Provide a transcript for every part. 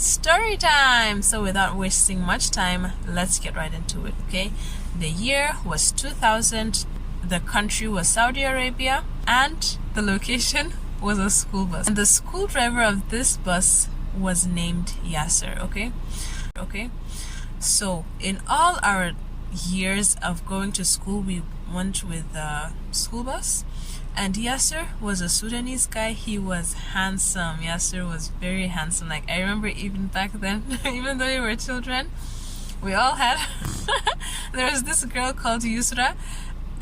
story time. So without wasting much time, let's get right into it. Okay, the year was 2000, the country was Saudi Arabia, and the location was a school bus, and the school driver of this bus was named Yasser. Okay, so in all our years of going to school, we went with the school bus, and Yasser was a Sudanese guy. He was handsome. Yasser was very handsome. Like, I remember even back then, even though we were children, we all had there was this girl called Yusra,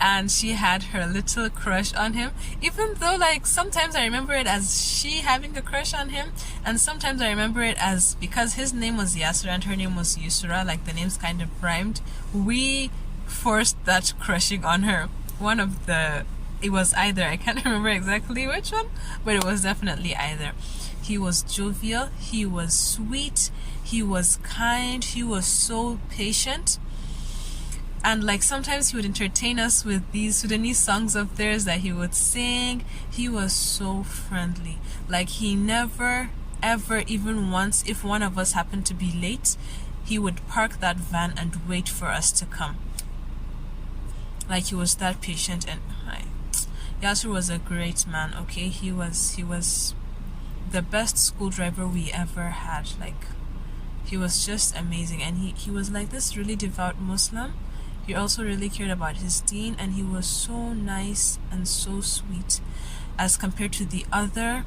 and she had her little crush on him, even though, like, sometimes I remember it as she having a crush on him, and sometimes I remember it as, because his name was Yasser and her name was Yusra, like the names kind of rhymed, we forced that crushing on her. It was either, I can't remember exactly which one, but it was definitely either. He was jovial, he was sweet, he was kind, he was so patient. And like sometimes he would entertain us with these Sudanese songs of theirs that he would sing. He was so friendly. Like, he never, ever, even once, if one of us happened to be late, he would park that van and wait for us to come. Like, he was that patient. And Yasser was a great man. Okay, he was the best school driver we ever had. Like, he was just amazing, and he was like this really devout Muslim. He also really cared about his deen, and he was so nice and so sweet as compared to the other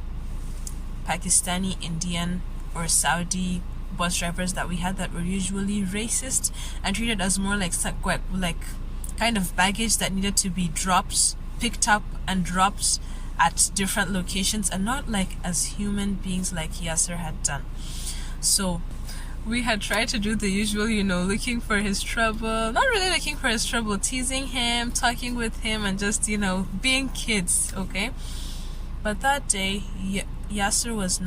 Pakistani, Indian, or Saudi bus drivers that we had that were usually racist and treated us more like kind of baggage that needed to be picked up and dropped at different locations, and not like as human beings like Yasser had done. So we had tried to do the usual, looking for his trouble. Not really looking for his trouble, teasing him, talking with him, and just, being kids, okay? But that day, Yasser was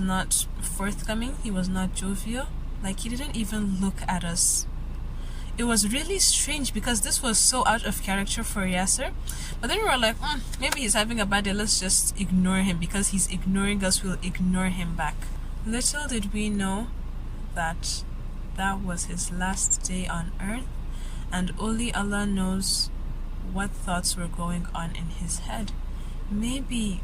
not forthcoming. He was not jovial. Like, he didn't even look at us. It was really strange because this was so out of character for Yasser. But then we were like, maybe he's having a bad day. Let's just ignore him, because he's ignoring us. We'll ignore him back. Little did we know that that was his last day on earth, and only Allah knows what thoughts were going on in his head. Maybe,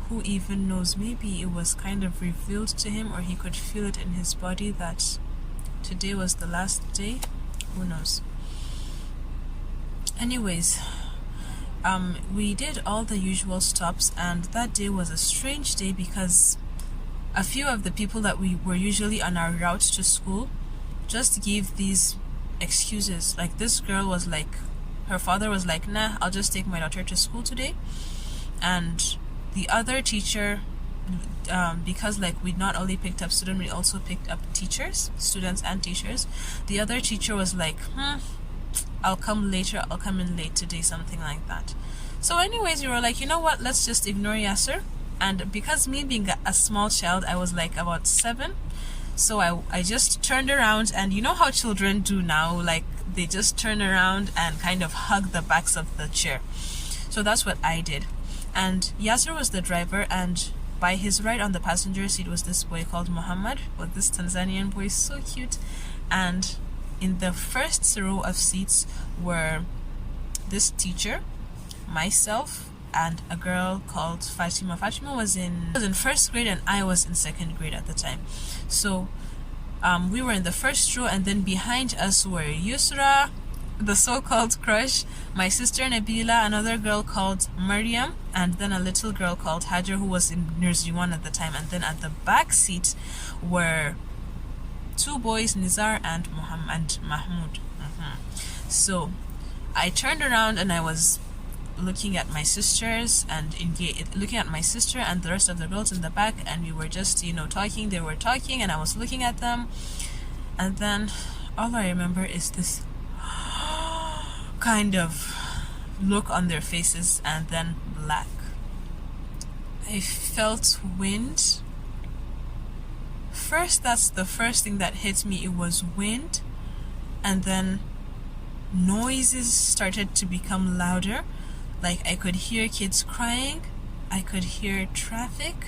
who even knows, maybe it was kind of revealed to him, or he could feel it in his body that today was the last day. Who knows? Anyways, we did all the usual stops, and that day was a strange day because a few of the people that we were usually on our route to school just gave these excuses. Like, this girl was like, her father was like, nah, I'll just take my daughter to school today. And the other teacher, because like we not only picked up students, we also picked up students and teachers. The other teacher was like, I'll come later, I'll come in late today, something like that. So anyways, we were like, you know what, let's just ignore Yasser. And because me being a small child, I was like about 7, so I just turned around, and you know how children do now, like they just turn around and kind of hug the backs of the chair. So that's what I did. And Yasser was the driver, and by his right on the passenger seat was this boy called Muhammad, or this Tanzanian boy, so cute. And in the first row of seats were this teacher, myself, and a girl called Fatima. Fatima was in first grade, and I was in second grade at the time. So we were in the first row, and then behind us were Yusra, the so-called crush, my sister Nabila, another girl called Maryam, and then a little girl called Hajar, who was in nursery 1 at the time. And then at the back seat were 2 boys, Nizar and Mahmoud. So I turned around, and I was looking at my sisters and looking at my sister and the rest of the girls in the back, and we were just talking. They were talking, and I was looking at them, and then all I remember is this kind of look on their faces, and then black. I felt wind. First, that's the first thing that hit me. It was wind, and then noises started to become louder. Like, I could hear kids crying, I could hear traffic,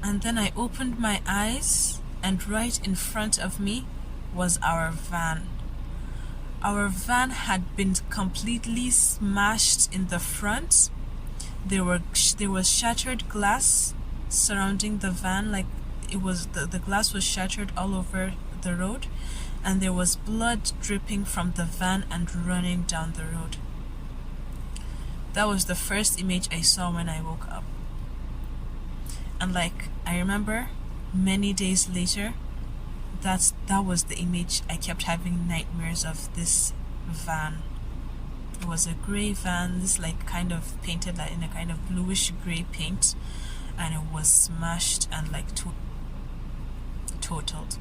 And then I opened my eyes, and right in front of me was our van. Our van had been completely smashed in the front. There was shattered glass surrounding the van, like it was the glass was shattered all over the road, and there was blood dripping from the van and running down the road. That was the first image I saw when I woke up. And like I remember many days later, that was the image I kept having nightmares of. This van. It was a gray van, this like kind of painted like in a kind of bluish gray paint, and it was smashed and like totaled.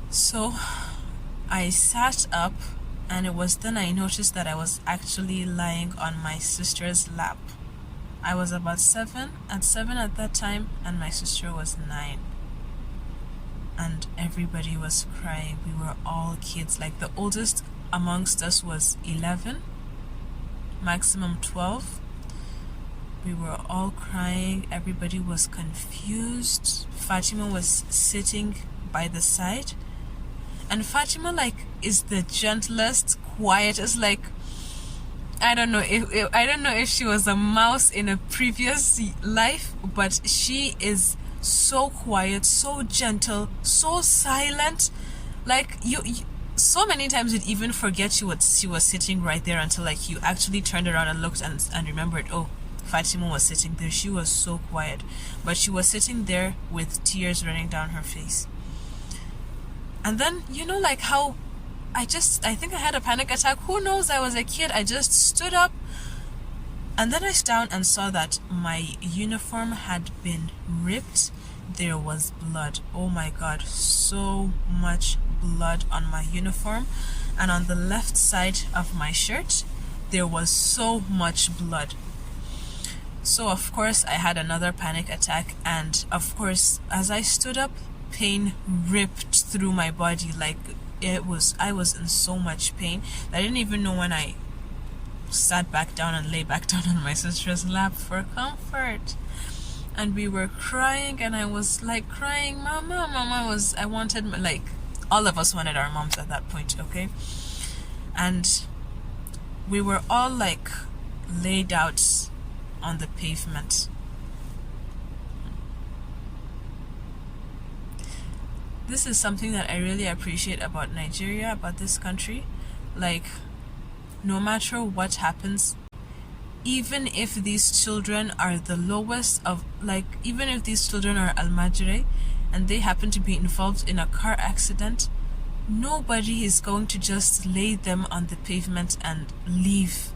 So I sat up, and it was then I noticed that I was actually lying on my sister's lap. I was about 7 at that time, and my sister was 9. And everybody was crying. We were all kids. Like the oldest amongst us was 11, maximum 12. We were all crying. Everybody was confused. Fatima was sitting by the side, and Fatima like is the gentlest, quietest. Like I don't know if she was a mouse in a previous life, but she is so quiet, so gentle, so silent. Like you so many times you'd even forget she was sitting right there until like you actually turned around and looked and remembered, oh, Fatima was sitting there. She was so quiet, but she was sitting there with tears running down her face. And then like how I think I had a panic attack. Who knows? I was a kid. I just stood up, and then I sat down and saw that my uniform had been ripped. There was blood. Oh my God, so much blood on my uniform, and on the left side of my shirt there was so much blood. So of course I had another panic attack, and of course as I stood up, pain ripped through my body. Like I was in so much pain. I didn't even know when I sat back down and lay back down on my sister's lap for comfort. And we were crying, and I was like crying, Mama. I wanted, like, all of us wanted our moms at that point, okay? And we were all like laid out on the pavement. This is something that I really appreciate about Nigeria, about this country. Like, no matter what happens, even if these children are the lowest of, like, even if these children are almajire and they happen to be involved in a car accident, nobody is going to just lay them on the pavement and leave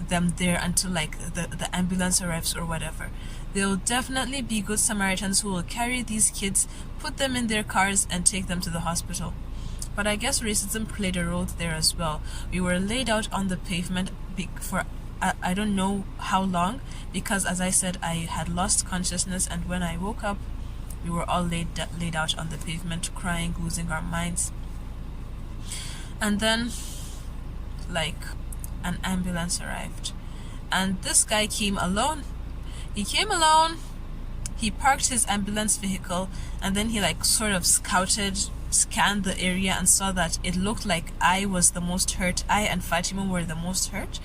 them there until like the ambulance arrives or whatever. There will definitely be good Samaritans who will carry these kids, put them in their cars, and take them to the hospital. But I guess racism played a role there as well. We were laid out on the pavement for I don't know how long, because as I said, I had lost consciousness, and when I woke up, we were all laid out on the pavement, crying, losing our minds. And then, like, an ambulance arrived, and this guy came alone. He parked his ambulance vehicle, and then he like sort of scanned the area and saw that it looked like I was the most hurt. I and Fatima were the most hurt,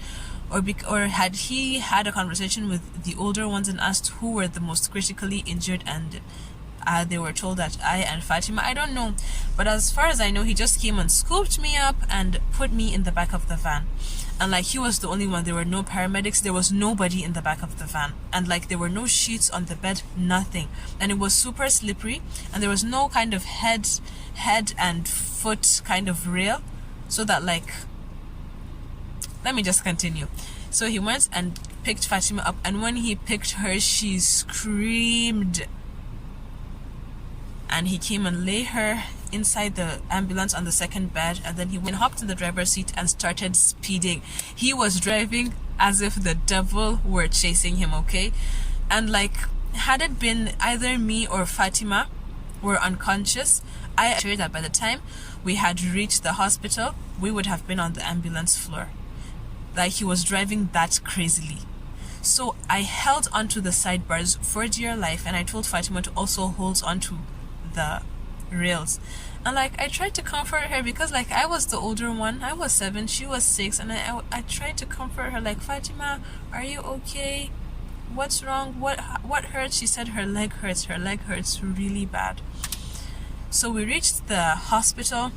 or had he had a conversation with the older ones and asked who were the most critically injured, and they were told that I and Fatima. I don't know, but as far as I know, he just came and scooped me up and put me in the back of the van. And like he was the only one. There were no paramedics. There was nobody in the back of the van, and like there were no sheets on the bed, nothing. And it was super slippery, and there was no kind of head and foot kind of rail, so that like, let me just continue. So he went and picked Fatima up, and when he picked her, she screamed. And he came and lay her inside the ambulance on the second bed, and then he went, hopped in the driver's seat and started speeding. He was driving as if the devil were chasing him, okay? And like, had it been either me or Fatima were unconscious, I assure that by the time we had reached the hospital, we would have been on the ambulance floor. Like, he was driving that crazily. So I held onto the sidebars for dear life, and I told Fatima to also hold onto the rails. And like I tried to comfort her because like I was the older one. I was 7, she was 6, and I tried to comfort her like, Fatima, are you okay? What's wrong? What hurts? She said her leg hurts. Her leg hurts really bad. So we reached the hospital,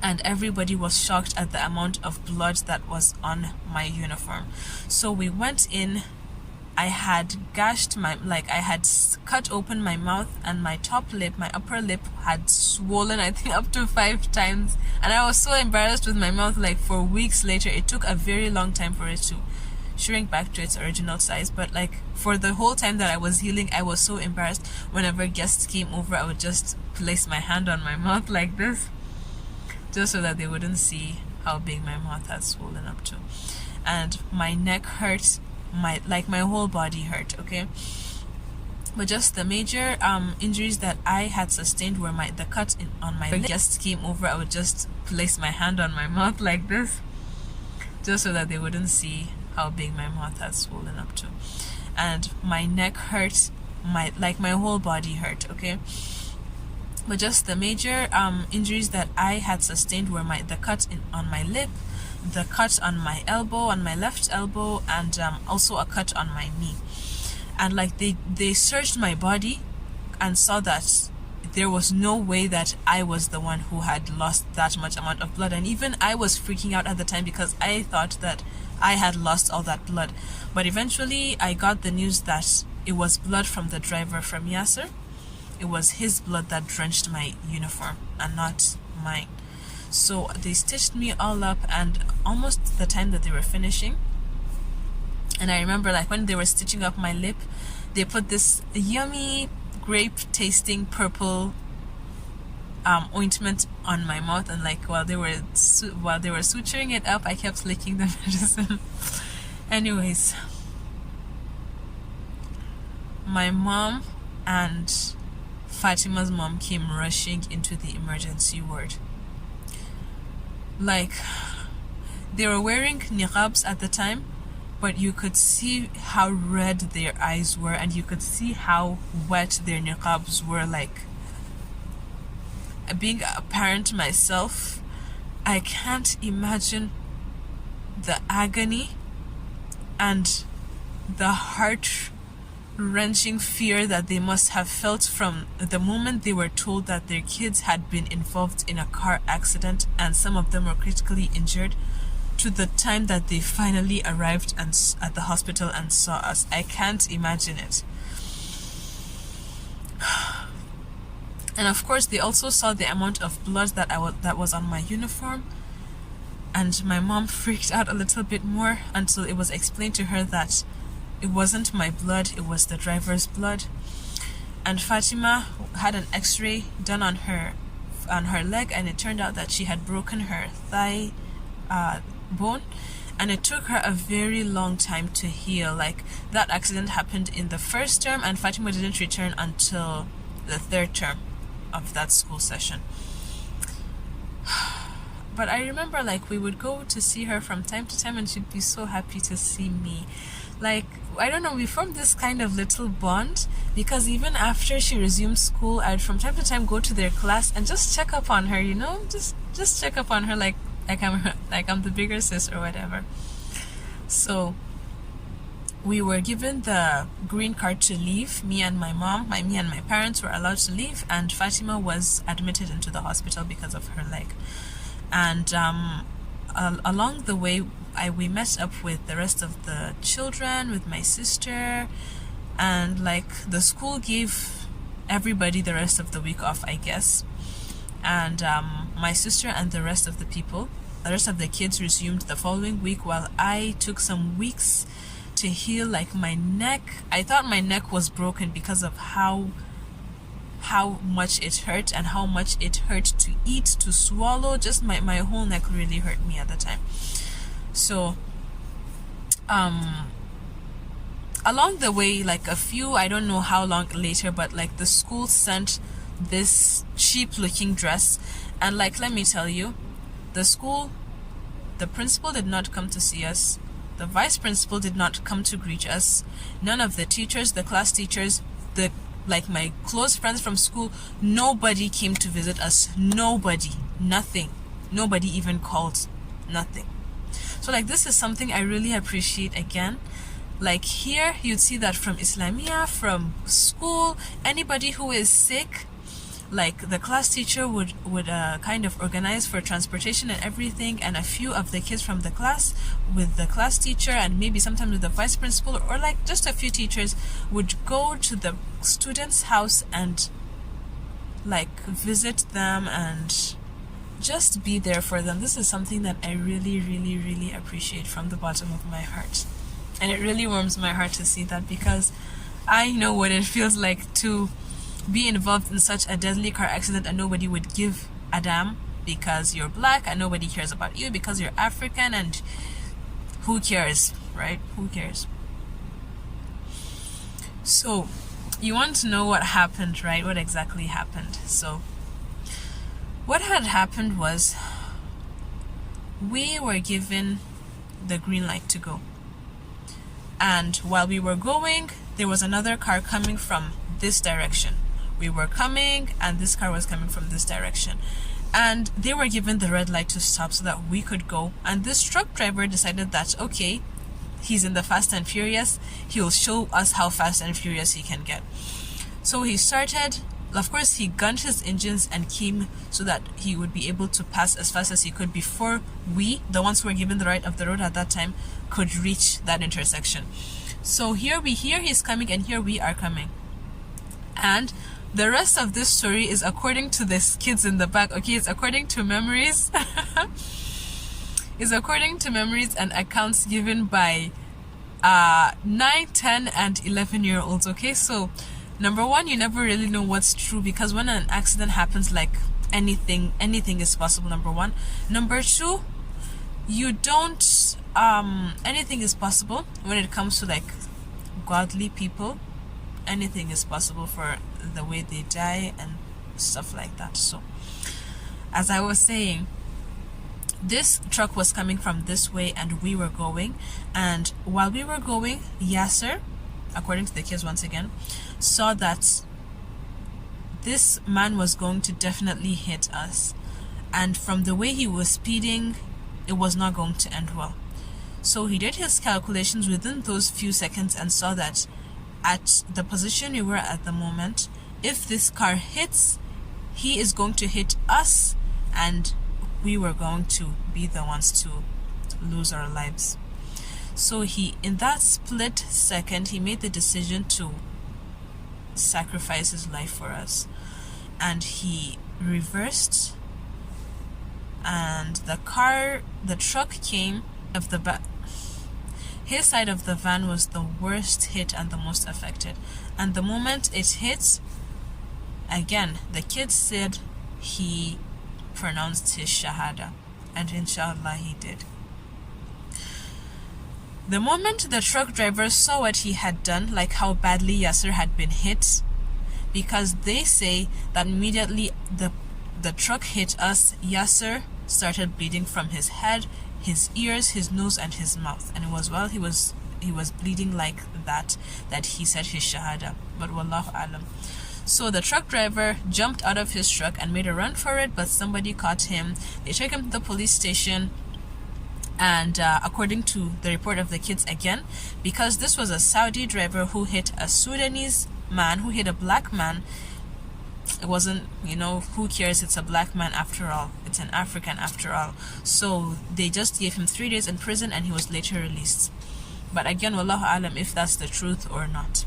and everybody was shocked at the amount of blood that was on my uniform. So we went in. I had gashed I had cut open my mouth, and my top lip, my upper lip had swollen, I think up to 5 times. And I was so embarrassed with my mouth, like for weeks later. It took a very long time for it to shrink back to its original size. But like for the whole time that I was healing, I was so embarrassed. Whenever guests came over, I would just place my hand on my mouth like this, just so that they wouldn't see how big my mouth had swollen up to. And my neck hurt, my whole body hurt, okay? But just the major injuries that I had sustained were the cut on my lip. Guests came over, I would just place my hand on my mouth like this, just so that they wouldn't see how big my mouth had swollen up to. And my neck hurt, my whole body hurt, okay? But just the major injuries that I had sustained were the cut on my lip, the cut on my elbow, on my left elbow, and also a cut on my knee. And like they searched my body and saw that there was no way that I was the one who had lost that much amount of blood. And even I was freaking out at the time because I thought that I had lost all that blood. But eventually I got the news that it was blood from the driver from Yasser. It was his blood that drenched my uniform and not mine. So they stitched me all up, and almost the time that they were finishing, and I remember like when they were stitching up my lip, they put this yummy grape tasting purple ointment on my mouth, and like while they were suturing it up, I kept licking the medicine. Anyways, my mom and Fatima's mom came rushing into the emergency ward. Like, they were wearing niqabs at the time, but you could see how red their eyes were, and you could see how wet their niqabs were. Like, being a parent myself, I can't imagine the agony and the heart-wrenching fear that they must have felt from the moment they were told that their kids had been involved in a car accident and some of them were critically injured, to the time that they finally arrived at the hospital and saw us. I can't imagine it. And of course they also saw the amount of blood that was on my uniform, and my mom freaked out a little bit more until it was explained to her that it wasn't my blood, it was the driver's blood. And Fatima had an x-ray done on her leg, and it turned out that she had broken her thigh bone, and it took her a very long time to heal. Like, that accident happened in the first term, and Fatima didn't return until the 3rd term of that school session. But I remember like we would go to see her from time to time, and she'd be so happy to see me. Like, I don't know, we formed this kind of little bond, because even after she resumed school, I'd from time to time go to their class and just check up on her, you know, just check up on her like I'm the bigger sis or whatever. So we were given the green card to leave. Me and my parents were allowed to leave, and Fatima was admitted into the hospital because of her leg. And along the way, we met up with the rest of the children, with my sister, and like the school gave everybody the rest of the week off, I guess. And my sister and the rest of the kids resumed the following week, while I took some weeks to heal. Like, my neck, I thought my neck was broken because of how much it hurt, and how much it hurt to eat, to swallow. Just my whole neck really hurt me at the time. So along the way, like I don't know how long later, but like the school sent this cheap looking dress, and like, let me tell you, the principal did not come to see us. The vice principal did not come to greet us. None of the teachers, the class teachers, the like my close friends from school, nobody came to visit us. Nobody. Nothing. Nobody even called. Nothing. So like this is something I really appreciate again. Like here you'd see that from Islamia, from school, anybody who is sick, like the class teacher would kind of organize for transportation and everything, and a few of the kids from the class with the class teacher and maybe sometimes with the vice principal, or like just a few teachers would go to the student's house and like visit them and just be there for them. This is something that I really, really, really appreciate from the bottom of my heart. And it really warms my heart to see that, because I know what it feels like to be involved in such a deadly car accident and nobody would give a damn because you're black, and nobody cares about you because you're African, and who cares, right? Who cares? So you want to know what happened, right? What exactly happened? So what had happened was we were given the green light to go, and while we were going, there was another car coming from this direction. We were coming and this car was coming from this direction, and they were given the red light to stop so that we could go. And this truck driver decided that, okay, he's in the Fast and Furious, he'll show us how fast and furious he can get. So he started, of course he gunned his engines and came so that he would be able to pass as fast as he could before we, the ones who were given the right of the road at that time, could reach that intersection. So here he's coming, and here we are coming. And the rest of this story is according to these kids in the back, okay? It's according to memories. It's according to memories and accounts given by 9, 10, and 11-year-olds, okay? So, number one, you never really know what's true, because when an accident happens, like anything is possible, number one. Number two, you don't, anything is possible when it comes to like godly people. Anything is possible for the way they die and stuff like that. So as I was saying, this truck was coming from this way and we were going, and while we were going, Yasser, according to the kids once again, saw that this man was going to definitely hit us, and from the way he was speeding, it was not going to end well. So he did his calculations within those few seconds and saw that at the position we were at the moment, if this car hits, he is going to hit us, and we were going to be the ones to lose our lives. So he, in that split second, he made the decision to sacrifice his life for us, and he reversed, and the truck came of the back. His side of the van was the worst hit and the most affected. And the moment it hit, again, the kid said he pronounced his shahada. And inshallah he did. The moment the truck driver saw what he had done, like how badly Yasser had been hit, because they say that immediately the truck hit us, Yasser started bleeding from his head, his ears, his nose, and his mouth. And it was while he was bleeding like that he said his shahada. But wallahu alam. So the truck driver jumped out of his truck and made a run for it, but somebody caught him. They took him to the police station, and according to the report of the kids again, because this was a Saudi driver who hit a Sudanese man, who hit a black man, it wasn't, who cares, it's a black man after all, it's an African after all. So they just gave him 3 days in prison and he was later released. But again, wallahu alam if that's the truth or not.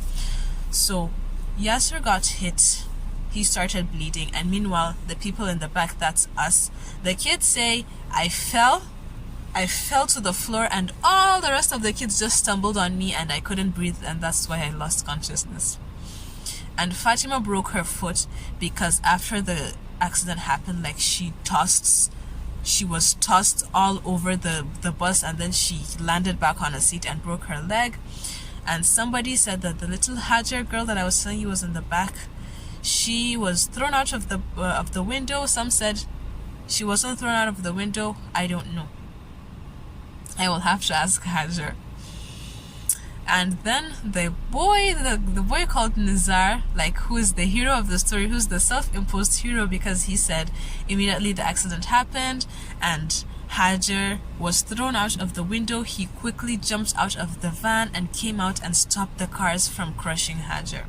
So Yasser got hit, he started bleeding, and meanwhile the people in the back, that's us, the kids say, I fell to the floor, and all the rest of the kids just stumbled on me and I couldn't breathe, and that's why I lost consciousness. And Fatima broke her foot because after the accident happened, like she was tossed all over the bus, and then she landed back on a seat and broke her leg. And somebody said that the little Hajar girl that I was telling you was in the back, she was thrown out of the window. Some said she wasn't thrown out of the window. I don't know. I will have to ask Hajar. And then the boy called Nizar, like, who is the hero of the story, who's the self-imposed hero, because he said immediately the accident happened and Hajar was thrown out of the window, he quickly jumped out of the van and came out and stopped the cars from crushing Hajar.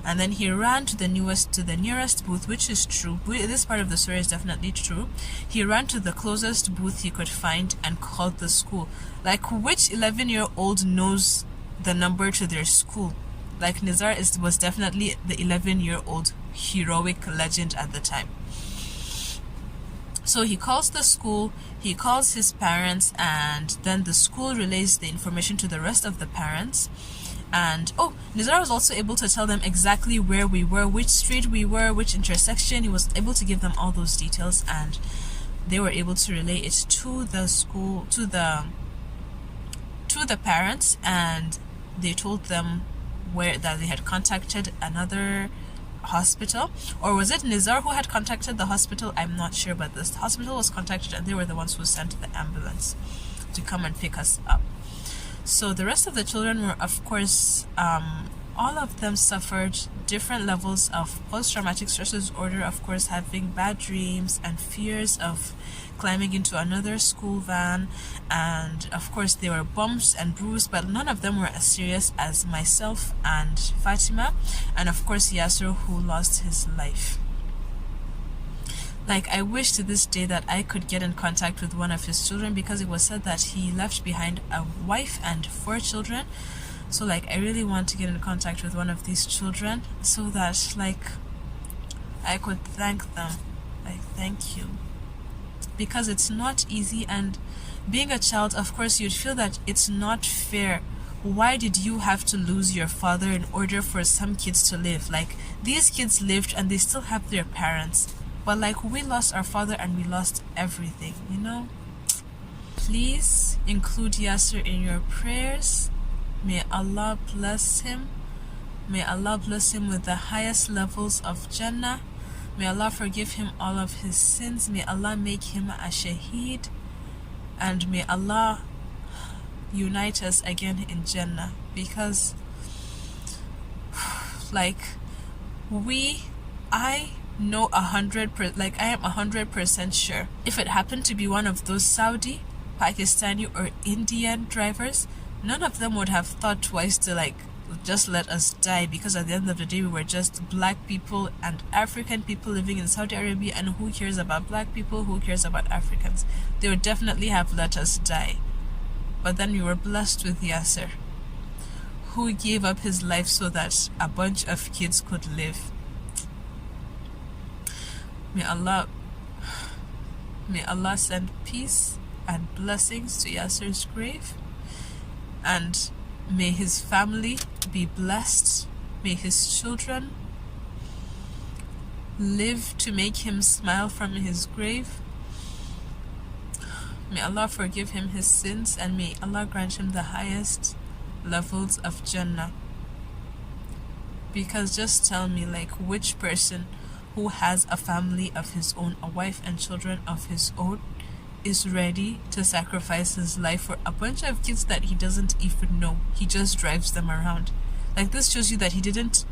And then he ran to the nearest booth, which is true. This part of the story is definitely true. He ran to the closest booth he could find and called the school. Like, which 11-year-old knows the number to their school? Like, Nizar was definitely the 11-year-old heroic legend at the time. So he calls the school, he calls his parents, and then the school relays the information to the rest of the parents. And Nizar was also able to tell them exactly where we were, which street we were, which intersection. He was able to give them all those details, and they were able to relay it to the school, to the parents, and they told them that they had contacted another hospital. Or was it Nizar who had contacted the hospital? I'm not sure, but the hospital was contacted and they were the ones who sent the ambulance to come and pick us up. So the rest of the children were, of course, all of them suffered different levels of post-traumatic stress disorder, of course, having bad dreams and fears of climbing into another school van, and of course they were bumped and bruised, but none of them were as serious as myself and Fatima, and of course Yasser, who lost his life. Like, I wish to this day that I could get in contact with one of his children, because it was said that he left behind a wife and 4 children. So, like, I really want to get in contact with one of these children so that, like, I could thank them. Like, thank you. Because it's not easy, and being a child, of course, you'd feel that it's not fair. Why did you have to lose your father in order for some kids to live? Like, these kids lived and they still have their parents. But, like, we lost our father and we lost everything, you know? Please include Yasser in your prayers. May Allah bless him. May Allah bless him with the highest levels of Jannah. May Allah forgive him all of his sins. May Allah make him a shaheed. And may Allah unite us again in Jannah. Because, like, I know 100%, like, I am 100% sure, if it happened to be one of those Saudi, Pakistani, or Indian drivers, none of them would have thought twice to, like, just let us die, because at the end of the day we were just black people and African people living in Saudi Arabia, and who cares about black people, who cares about Africans? They would definitely have let us die. But then we were blessed with Yasser, who gave up his life so that a bunch of kids could live. May Allah send peace and blessings to Yasser's grave, and may his family be blessed. May his children live to make him smile from his grave. May Allah forgive him his sins, and may Allah grant him the highest levels of Jannah. Because just tell me, like, which person who has a family of his own, a wife and children of his own, is ready to sacrifice his life for a bunch of kids that he doesn't even know? He just drives them around. Like, this shows you that he didn't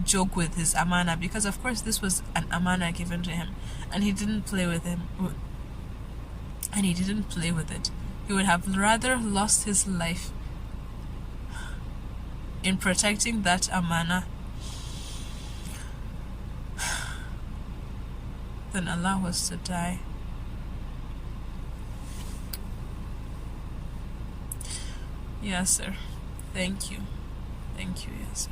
joke with his amana, because of course this was an amana given to him, and he didn't play with it. He would have rather lost his life in protecting that amana than Allah was to die. Yes, sir. Thank you. Thank you, yes, sir.